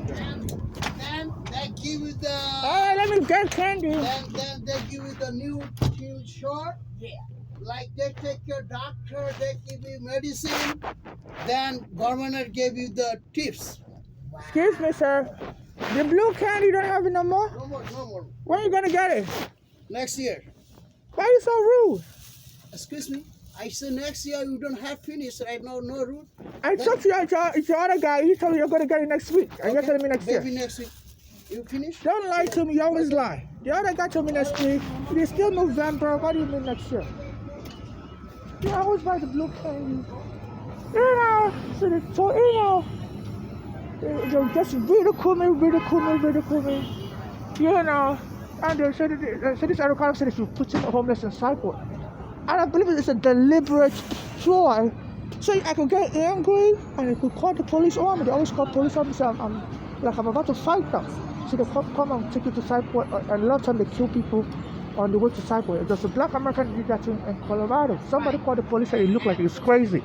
Then they give you the. Oh, let me get candy. Then they give you the new short. Yeah. Like they take your doctor, they give you medicine. Then governor gave you the tips. Wow. Excuse me, sir. The blue candy, you don't have it no more? No more, no more. When are you gonna get it? Next year. Why are you so rude? Excuse me. I said next year you don't have finished right now, no rude. I talked to your other guy. He told me you're gonna get it next week. And you're telling me next year. Maybe next week. You finish? Don't lie to me. You always lie. The other guy told me next week. It is still November. What do you mean next year? You always buy the blue candy. You know, they just ridicule me. You know, and they said this article said they should put the homeless in cycle. And I believe it's a deliberate ploy. So I could get angry and I could call the police on me. They always call police on me, so I'm about to fight them. So they come and take you to Cypher, and a lot of time they kill people on the way to Cypher. There's a black American did that in Colorado. Somebody called the police and it looked like he was crazy.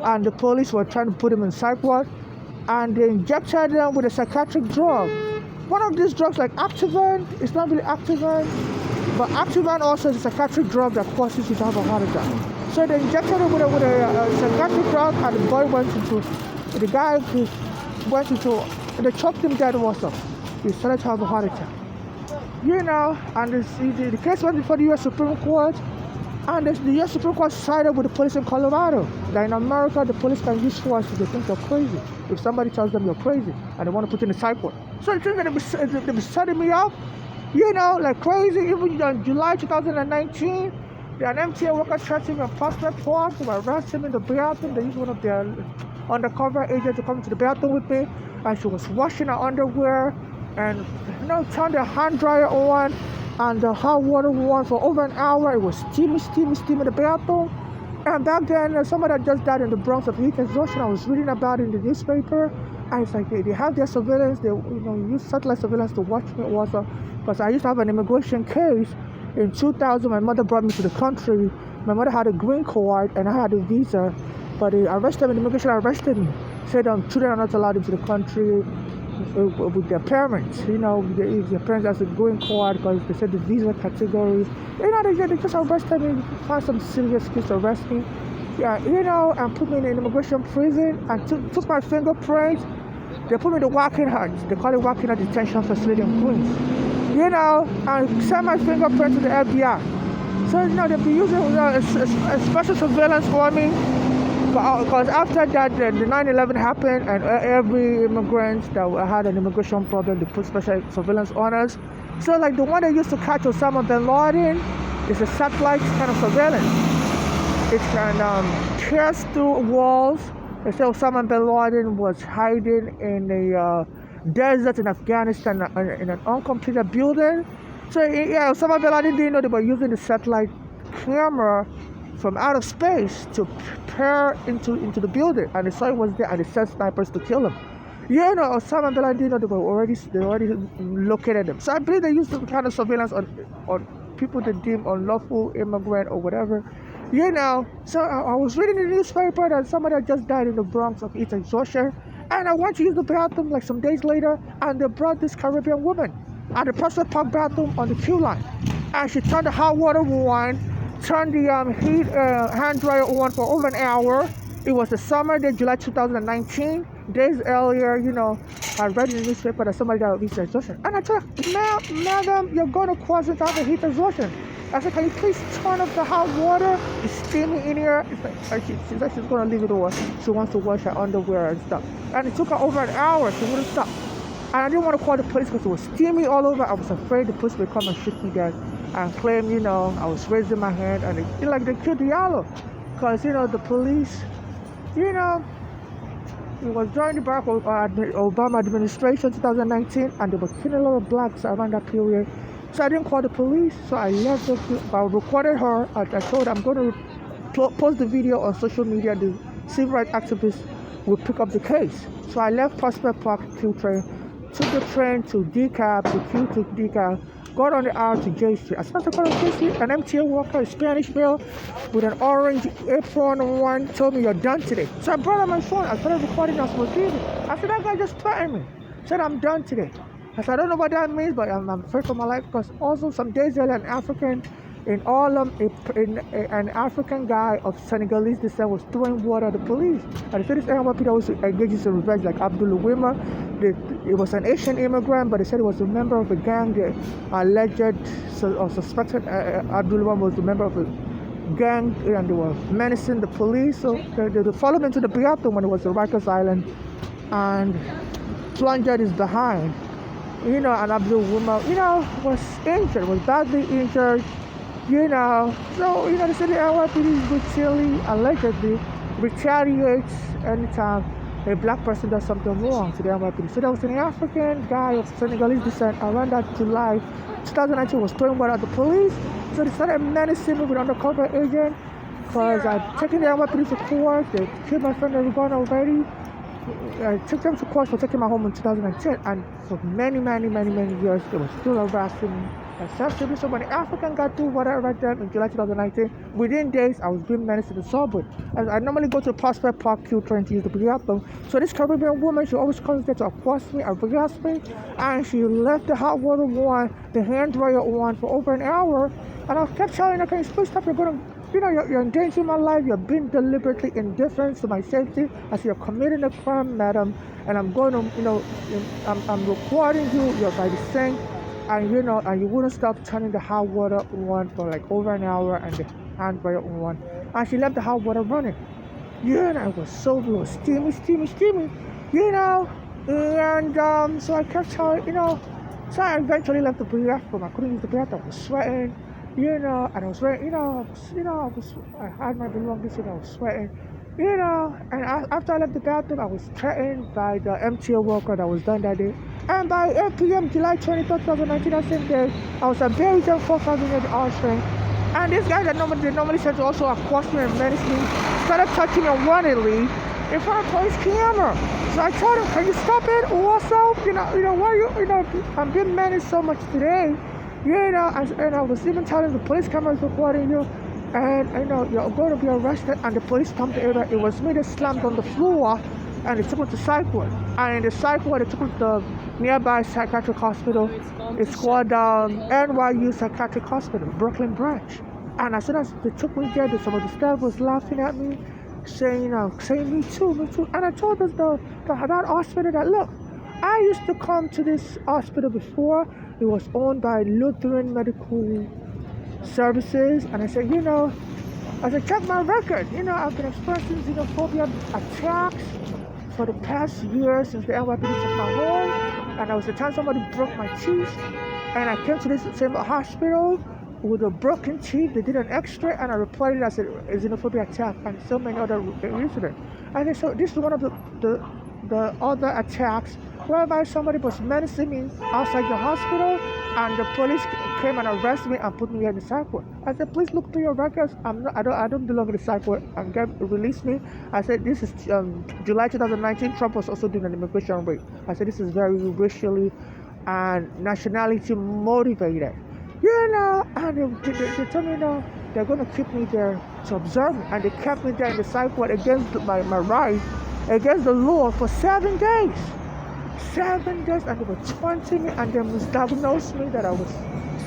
And the police were trying to put him in Cypher, and they injected him with a psychiatric drug. One of these drugs like Ativan, it's not really Ativan, but Ativan also is a psychiatric drug that causes you to have a heart attack. So they injected him with a psychiatric drug, and the guy went into, and they choked him dead also. He started to have a heart attack. You know, and the case went before the U.S. Supreme Court, and the U.S. Supreme Court sided with the police in Colorado. That in America, the police can use force if they think you're crazy. If somebody tells them you're crazy, and they want to put you in a cycle. So the thing that they be setting me up, you know, like crazy. Even in July 2019, an MTA worker threatened me in Prospect Park to arrest him in the bathroom. They used one of their undercover agents to come to the bathroom with me, and she was washing her underwear and, you know, turned the hand dryer on and the hot water on for over an hour. It was steamy in the bathroom. And back then, somebody had just died in the Bronx of heat exhaustion. I was reading about it in the newspaper, and it's like they have their surveillance. They use satellite surveillance to watch me also, because I used to have an immigration case. In 2000, my mother brought me to the country. My mother had a green card and I had a visa, but they arrested me. The immigration arrested me. Said children are not allowed into the country with their parents. You know, if their parents has a green card, because they said the visa category. You know, they just arrested me. Found some serious case to arrest me. Yeah, you know, and put me in an immigration prison and took my fingerprints. They put me in the walking hut. They call it walking hut detention facility in Queens. You know, and send my fingerprint to the FBI. So, you know, they've been using a special surveillance for me. Because after that, the 9/11 happened, and every immigrant that had an immigration problem, they put special surveillance on us. So, like the one they used to catch Osama bin Laden is a satellite kind of surveillance. It can pierce through walls. They say Osama bin Laden was hiding in a desert in Afghanistan in an uncompleted building. So yeah, Osama bin Laden didn't know they were using the satellite camera from outer space to peer into the building, and they saw it was there, and they sent snipers to kill him. You know, Osama bin Laden didn't know they already located him. So I believe they used some kind of surveillance on people they deem unlawful immigrant or whatever. You know, so I was reading the newspaper that somebody had just died in the Bronx of heat exhaustion. And I went to use the bathroom like some days later, and they brought this Caribbean woman at the Prospect Park bathroom on the queue line. And she turned the hot water on, turned the heat hand dryer on for over an hour. It was a summer day, July 2019. Days earlier, you know, I read in the newspaper that somebody died of heat exhaustion. And I told her, madam, you're going to cause it to have a heat exhaustion. I said, can you please turn up the hot water? It's steamy in here. It's like, she said she's going to leave it on. She wants to wash her underwear and stuff. And it took her over an hour. She wouldn't stop. And I didn't want to call the police because it was steamy all over. I was afraid the police would come and shoot me dead and claim, you know, I was raising my hand. And they killed Diallo. Because, you know, the police, you know, it was during the Barack Obama administration, 2019, and they were killing a lot of blacks around that period. So I didn't call the police, so I left her. I recorded her. I told her I'm going to post the video on social media. The civil rights activists will pick up the case. So I left Prospect Park Q train, took the train to DCAB, the Q to DCAB, got on the R to J Street. As soon as I got on J Street, an MTA worker, a Spanish male with an orange apron on, told me, you're done today. So I brought out my phone. I started recording on my video. I said, that guy just threatened me. Said I'm done today. I said, I don't know what that means, but I'm afraid for my life because also some days earlier, an African in Harlem, an African guy of Senegalese descent was throwing water at the police. And they said this NYPD was engaging in revenge, like Abdul Wima. It was an Asian immigrant, but they said he was a member of a gang. The alleged or suspected Abdul Wima was a member of a gang, and they were menacing the police. So they followed him to the bathroom when it was the Rikers Island and plunged his behind. And Abdul Wima, was injured, was badly injured. So, they said the NYPD routinely, allegedly, retaliates anytime a black person does something wrong to the NYPD. So there was an African guy of Senegalese descent around that July 2019 was throwing water at the police. So they started menacing me with undercover agent because I'd taken the NYPD to court. They killed my friend that was gone already. I took them to court for taking my home in 2010, and for many, many, many, many years, they were still harassing me. So when the African got through what I read them in July 2019, within days, I was being menaced in the subway. As I normally go to the Prospect Park Q train to use the bathroom. So this Caribbean woman, she always comes there to accost me, harass me, and she left the hot water on, the hand dryer on for over an hour, and I kept telling her, can you please stop? You're endangering my life. You're being deliberately indifferent to my safety. I said, you're committing a crime, madam, and I'm going to, I'm recording you. You're by the sink, and you wouldn't stop turning the hot water on for like over an hour and the hand dryer on. And she left the hot water running. And it was so blue, steamy, and so I kept telling, so I eventually left the bathroom. I couldn't use the bathroom. I was sweating. And I was wearing, I had my belongings and I was sweating, and after I left the bathroom, I was threatened by the MTA worker that was done that day. And by 8 p.m., July 23rd, 2019, that same day, I was at Berrytown 4,000 at the R-string. And this guy that normally said to also accost me and menace me started touching me unwantedly in front of police camera. So I told him, can you stop it? Also, why I'm being menaced so much today. And I was even telling the police camera is recording you, and you're going to be arrested. And the police stopped the area. It was me that slammed on the floor, and they took me to psych ward. And in the psych ward, they took me to the nearby psychiatric hospital. It's called NYU Psychiatric Hospital, Brooklyn branch. And as soon as they took me there, some of the staff was laughing at me, saying me too. And I told them that hospital that, look, I used to come to this hospital before. It was owned by Lutheran Medical Services, and I said, check my record. I've been experiencing xenophobia attacks for the past year since the NYPD took my home, and there was the time somebody broke my teeth, and I came to this same hospital with a broken teeth. They did an X-ray, and I reported it as a xenophobia attack, and so many other incidents. And so this is one of the other attacks whereby somebody was menacing me outside the hospital, and the police came and arrested me and put me in the psych ward. I said, please look through your records. I don't belong in the psych ward, and release me. I said, this is July 2019. Trump was also doing an immigration raid. I said, this is very racially and nationality motivated. And they told me they're going to keep me there to observe me, and they kept me there in the psych ward against my right, against the law for 7 days. 7 days, and they were taunting me, and they misdiagnosed me that I was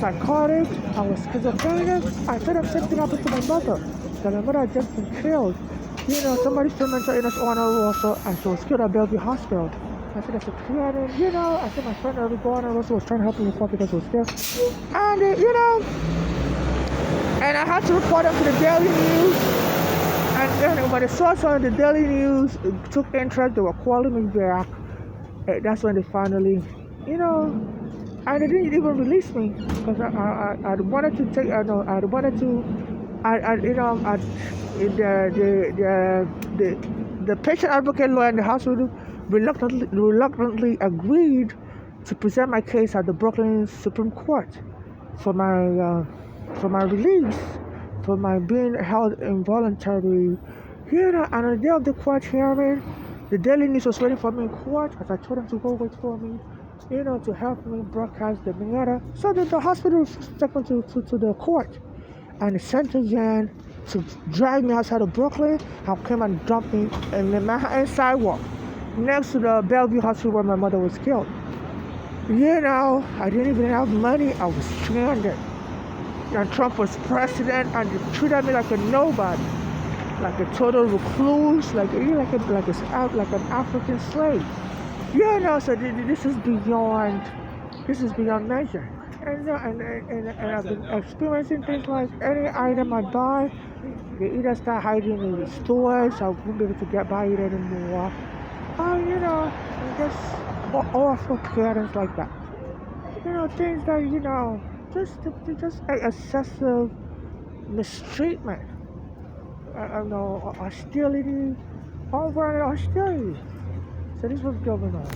psychotic, I was schizophrenic. I said the same thing happened to my mother, that my mother had just been killed. Somebody threw mental illness on her also, and she was killed at Bellevue Hospital. I said, that's a creative, I said my friend Eric Garner also was trying to help me report because he was there. And, and I had to report them to the Daily News. And then when the source on the Daily News took interest, they were calling me back. That's when they finally, and they didn't even release me because I wanted to take, the patient advocate lawyer in the hospital reluctantly agreed to present my case at the Brooklyn Supreme Court for my release, for my being held involuntary. And on the day of the court hearing, the Daily News was waiting for me in court as I told them to go wait for me, to help me broadcast the matter. So the hospital took me to the court, and the sent a van to drive me outside of Brooklyn and came and dumped me in the Manhattan sidewalk. next to the Bellevue hospital where my mother was killed. You know, I didn't even have money. I was stranded. And Trump was president, and they treated me like a nobody, like a total recluse, like an African slave. You know, so this is beyond measure. And I've been experiencing things like any item I buy, they either start hiding in the stores, I won't be able to get by it anymore. You know, just awful patterns like that. You know, things that, you know, just excessive mistreatment. I know, hostility, all around hostility. So this was going on.